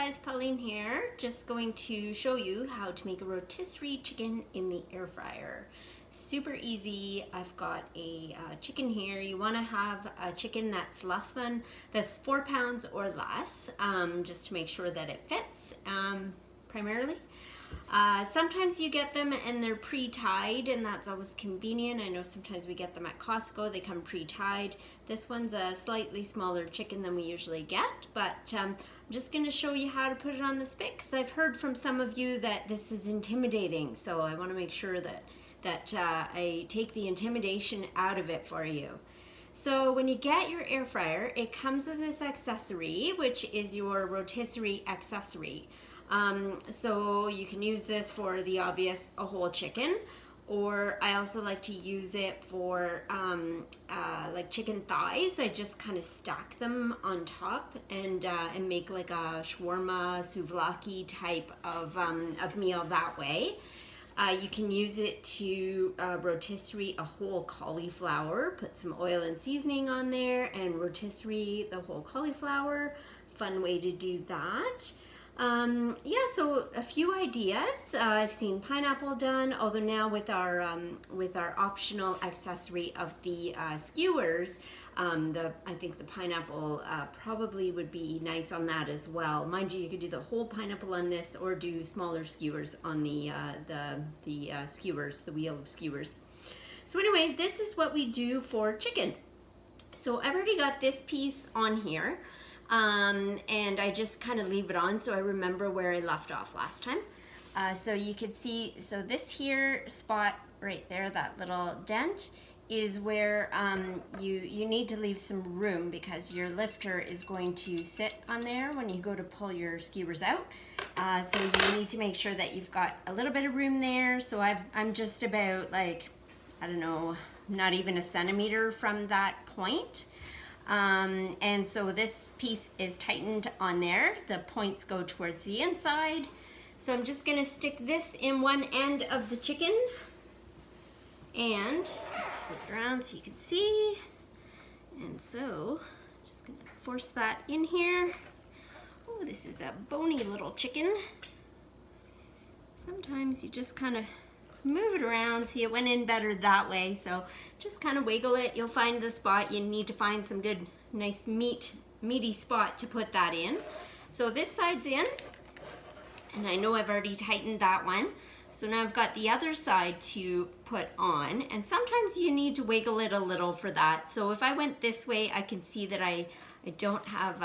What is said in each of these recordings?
guys, Pauline here. Just going to show you how to make a rotisserie chicken in the air fryer. Super easy. I've got a chicken here. You want to have a chicken that's that's 4 pounds or less, just to make sure that it fits primarily. Sometimes you get them and they're pre-tied, and that's always convenient. I know sometimes we get them at Costco, they come pre-tied. This one's a slightly smaller chicken than we usually get, but I'm just going to show you how to put it on the spit, because I've heard from some of you that this is intimidating, so I want to make sure that I take the intimidation out of it for you. So when you get your air fryer, it comes with this accessory, which is your rotisserie accessory. So you can use this for the obvious a whole chicken, or I also like to use it for like chicken thighs. I just kind of stack them on top and make like a shawarma souvlaki type of meal that way. You can use it to rotisserie a whole cauliflower, put some oil and seasoning on there and rotisserie the whole cauliflower. Fun way to do that. Yeah, so a few ideas. I've seen pineapple done, although now with our optional accessory of the skewers, I think the pineapple probably would be nice on that as well. Mind you, you could do the whole pineapple on this, or do smaller skewers on the skewers, the wheel of skewers. So anyway, this is what we do for chicken. So I've already got this piece on here. And I just kind of leave it on so I remember where I left off last time. So you can see, so this here spot right there, that little dent, is where you need to leave some room, because your lifter is going to sit on there when you go to pull your skewers out. So you need to make sure that you've got a little bit of room there. So I'm just about, like, I don't know, not even a centimeter from that point. And so this piece is tightened on there. The points go towards the inside. So I'm just going to stick this in one end of the chicken and flip it around so you can see. And so just going to force that in here. Oh, this is a bony little chicken. Sometimes you just kind of move it around. See, it went in better that way, so just kind of wiggle it. You'll find the spot. You need to find some good, nice meaty spot to put that in. So this side's in, and I know I've already tightened that one. So now I've got the other side to put on, and sometimes you need to wiggle it a little for that. So if I went this way, I can see that I don't have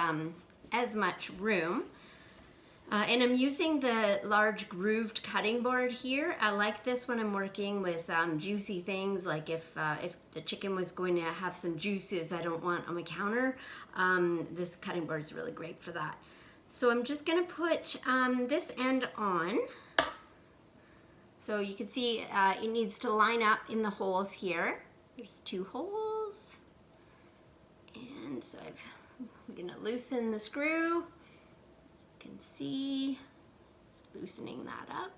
as much room. And I'm using the large grooved cutting board here. I like this when I'm working with juicy things, like if the chicken was going to have some juices I don't want on my counter. This cutting board is really great for that. So I'm just gonna put this end on. So you can see it needs to line up in the holes here. There's 2 holes. And so I'm gonna loosen the screw. Can see, just loosening that up.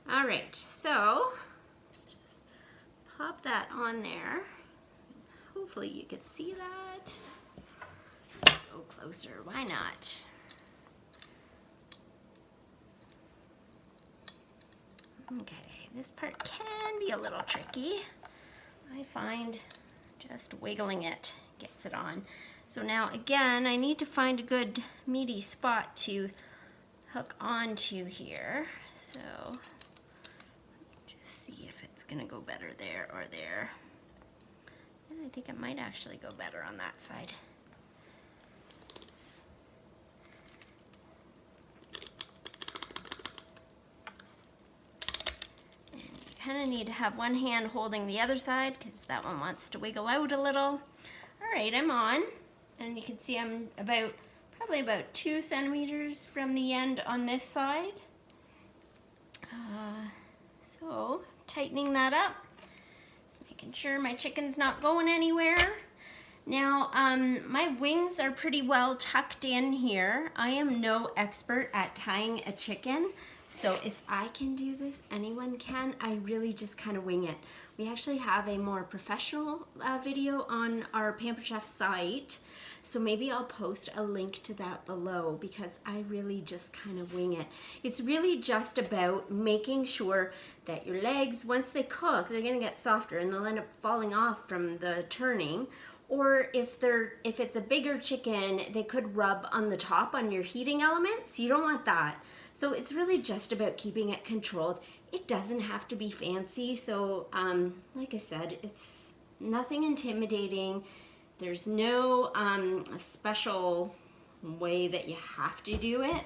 All right, so just pop that on there. Hopefully you can see that. Let's go closer, why not? Okay, this part can be a little tricky. I find just wiggling it gets it on. So now again, I need to find a good meaty spot to hook onto here. So just see if it's gonna go better there or there. And I think it might actually go better on that side. And you kind of need to have one hand holding the other side, because that one wants to wiggle out a little. All right, I'm on. And you can see I'm probably about 2 centimeters from the end on this side. So tightening that up, just making sure my chicken's not going anywhere. Now my wings are pretty well tucked in here. I am no expert at tying a chicken, So if I can do this, anyone can. I really just kind of wing it. We actually have a more professional video on our Pampered Chef site, so maybe I'll post a link to that below, because I really just kind of wing it. It's really just about making sure that your legs, once they cook, they're gonna get softer and they'll end up falling off from the turning. Or if it's a bigger chicken, they could rub on the top on your heating element, so you don't want that. So it's really just about keeping it controlled. It doesn't have to be fancy, so like I said, it's nothing intimidating. There's no special way that you have to do it,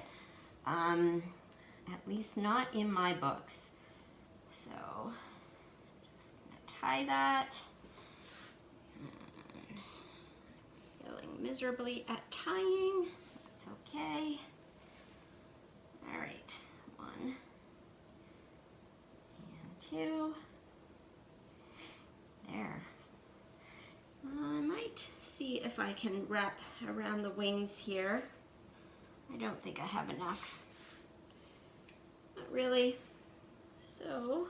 at least not in my books. So just gonna tie that. Failing miserably at tying, that's okay. All right, 1 and 2. There. I might see if I can wrap around the wings here. I don't think I have enough. Not really. So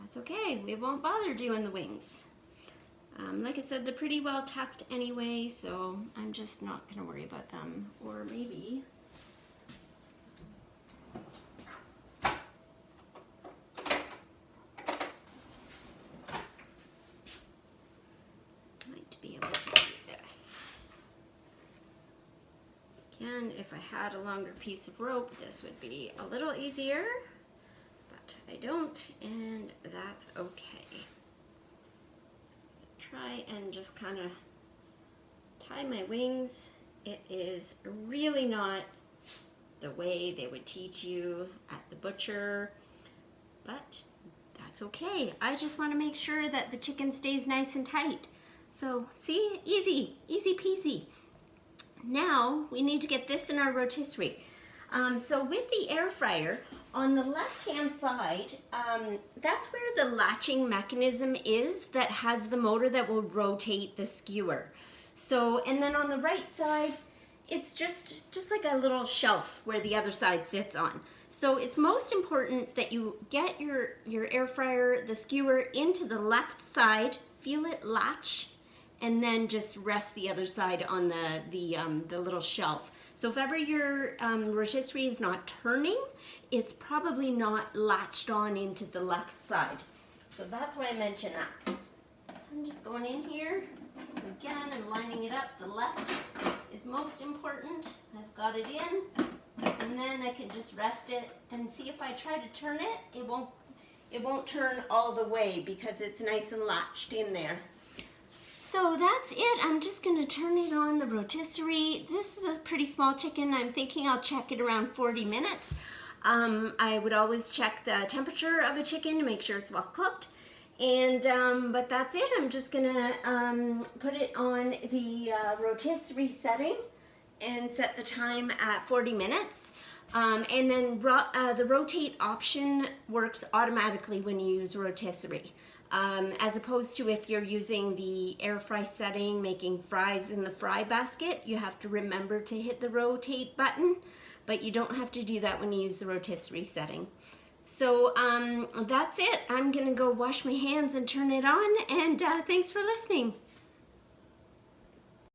that's okay. We won't bother doing the wings. Like I said, they're pretty well tucked anyway, so I'm just not going to worry about them. Or maybe might be able to do this. Again, if I had a longer piece of rope, this would be a little easier, but I don't, and that's okay. Try and just kind of tie my wings. It is really not the way they would teach you at the butcher, but that's okay. I just want to make sure that the chicken stays nice and tight. So see, easy peasy. Now we need to get this in our rotisserie. So with the air fryer, on the left-hand side, that's where the latching mechanism is that has the motor that will rotate the skewer. So, and then on the right side, it's just like a little shelf where the other side sits on. So it's most important that you get your air fryer, the skewer, into the left side, feel it latch, and then just rest the other side on the little shelf. So if ever your rotisserie is not turning, it's probably not latched on into the left side. So that's why I mentioned that. So I'm just going in here. So again, I'm lining it up. The left is most important. I've got it in, and then I can just rest it and see if I try to turn it, it won't turn all the way because it's nice and latched in there. So that's it. I'm just going to turn it on the rotisserie. This is a pretty small chicken. I'm thinking I'll check it around 40 minutes. I would always check the temperature of a chicken to make sure it's well cooked. And but that's it. I'm just going to put it on the rotisserie setting and set the time at 40 minutes. And then the rotate option works automatically when you use rotisserie. As opposed to if you're using the air fry setting, making fries in the fry basket, you have to remember to hit the rotate button, but you don't have to do that when you use the rotisserie setting. So that's it. I'm gonna go wash my hands and turn it on, and thanks for listening.